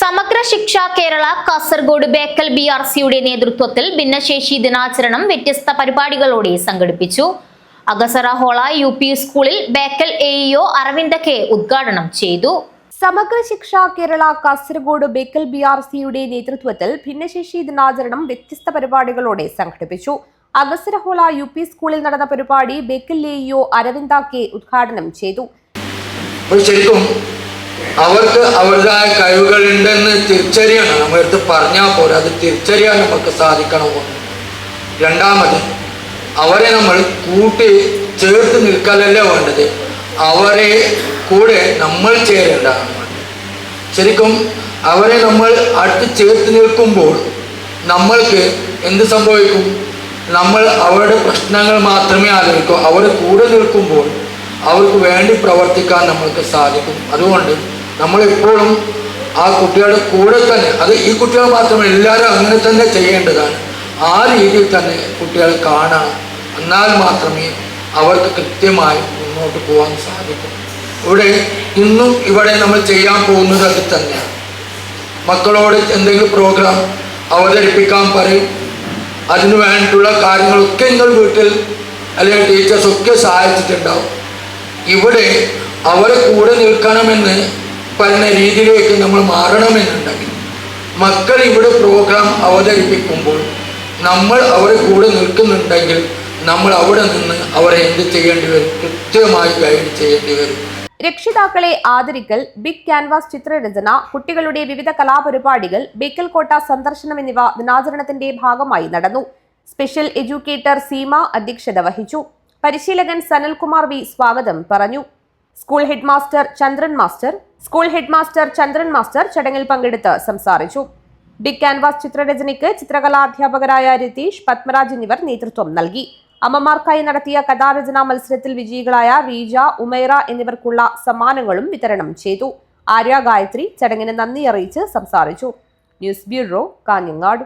സമഗ്ര ശിക്ഷ കേരള കാസർഗോഡ് ബേക്കൽ BRCയുടെ നേതൃത്വത്തിൽ ഭിന്നശേഷി ദിനാചരണം വ്യത്യസ്ത പരിപാടികളോടെ സംഘടിപ്പിച്ചു. അഗസറ ഹോള UP സ്കൂളിൽ ബേക്കൽ AEO അരവിന്ദ് K ഉദ്ഘാടനം ചെയ്തു. സമഗ്ര ശിക്ഷ കേരള കാസർഗോഡ് ബേക്കൽ BRCയുടെ നേതൃത്വത്തിൽ ഭിന്നശേഷി ദിനാചരണം വ്യത്യസ്ത പരിപാടികളോടെ സംഘടിപ്പിച്ചു. അഗസറ ഹോള UP സ്കൂളിൽ നടന്ന പരിപാടി ബേക്കൽ AEO അരവിന്ദ് K ഉദ്ഘാടനം ചെയ്തു. അവർക്ക് അവരുടേതായ കഴിവുകളുണ്ടെന്ന് തിരിച്ചറിയണം. നമ്മളടുത്ത് പറഞ്ഞാൽ പോലെ അത് തിരിച്ചറിയാൻ നമുക്ക് സാധിക്കണം. രണ്ടാമത് അവരെ നമ്മൾ കൂട്ടി ചേർത്ത് നിൽക്കലല്ല വേണ്ടത്, അവരെ കൂടെ നമ്മൾ ചേരേണ്ടതാണ്. ശരിക്കും അവരെ നമ്മൾ അടുത്ത് ചേർത്ത് നിൽക്കുമ്പോൾ നമ്മൾക്ക് എന്ത് സംഭവിക്കും? നമ്മൾ അവരുടെ പ്രശ്നങ്ങൾ മാത്രമേ ആലോചിക്കൂ. അവരെ കൂടെ നിൽക്കുമ്പോൾ അവർക്ക് വേണ്ടി പ്രവർത്തിക്കാൻ നമ്മൾക്ക് സാധിക്കും. അതുകൊണ്ട് നമ്മളെപ്പോഴും ആ കുട്ടികളുടെ കൂടെ തന്നെ, അത് ഈ കുട്ടികൾ മാത്രമല്ല, എല്ലാവരും അങ്ങനെ തന്നെ ചെയ്യേണ്ടതാണ്. ആ രീതിയിൽ തന്നെ കുട്ടികൾ കാണാൻ, എന്നാൽ മാത്രമേ അവർക്ക് കൃത്യമായി മുന്നോട്ട് പോകാൻ സാധിക്കൂ. ഇന്നും ഇവിടെ നമ്മൾ ചെയ്യാൻ പോകുന്നത് അത് തന്നെയാണ്. മക്കളോട് എന്തെങ്കിലും പ്രോഗ്രാം അവതരിപ്പിക്കാൻ പറയും. അതിനു വേണ്ടിയിട്ടുള്ള കാര്യങ്ങളൊക്കെ നിങ്ങൾ വീട്ടിൽ അല്ലെങ്കിൽ ടീച്ചേഴ്സൊക്കെ സഹായിച്ചിട്ടുണ്ടാവും. ഇവിടെ അവരെ കൂടെ നിൽക്കണമെന്ന് പറഞ്ഞ രീതിയിലേക്ക് നമ്മൾ മാറണമെന്നുണ്ടെങ്കിൽ മക്കൾ ഇവിടെ പ്രോഗ്രാം അവതരിപ്പിക്കുമ്പോൾ നമ്മൾ അവരെ കൂടെ നിൽക്കുന്നുണ്ടെങ്കിൽ നമ്മൾ അവിടെ നിന്ന് അവരെ എന്ത് ചെയ്യേണ്ടി വരും? കൃത്യമായി ഗൈഡ് ചെയ്യേണ്ടി വരും. രക്ഷിതാക്കളെ ആദരിക്കൽ, ബിഗ് ക്യാൻവാസ് ചിത്രരചന, കുട്ടികളുടെ വിവിധ കലാപരിപാടികൾ, ബേക്കൽ കോട്ട സന്ദർശനം എന്നിവ ദിനാചരണത്തിന്റെ ഭാഗമായി നടന്നു. സ്പെഷ്യൽ എഡ്യൂക്കേറ്റർ സീമ അധ്യക്ഷത വഹിച്ചു. പരിശീലകൻ സനൽകുമാർ V സ്വാഗതം പറഞ്ഞു. സ്കൂൾ ഹെഡ്മാസ്റ്റർ ചന്ദ്രൻ മാസ്റ്റർ ചടങ്ങിൽ പങ്കെടുത്ത് സംസാരിച്ചു. ബിഗ് ക്യാൻവാസ് ചിത്രരചനയ്ക്ക് ചിത്രകലാധ്യാപകരായ രതീഷ്, പത്മരാജ് എന്നിവർ നേതൃത്വം നൽകി. അമ്മമാർക്കായി നടത്തിയ കഥാരചനാ മത്സരത്തിൽ വിജയികളായ റീജ, ഉമൈറ എന്നിവർക്കുള്ള സമ്മാനങ്ങളും വിതരണം ചെയ്തു. ആര്യ ഗായത്രി ചടങ്ങിന് നന്ദി അറിയിച്ച് സംസാരിച്ചു. News bureau, Kanhangad.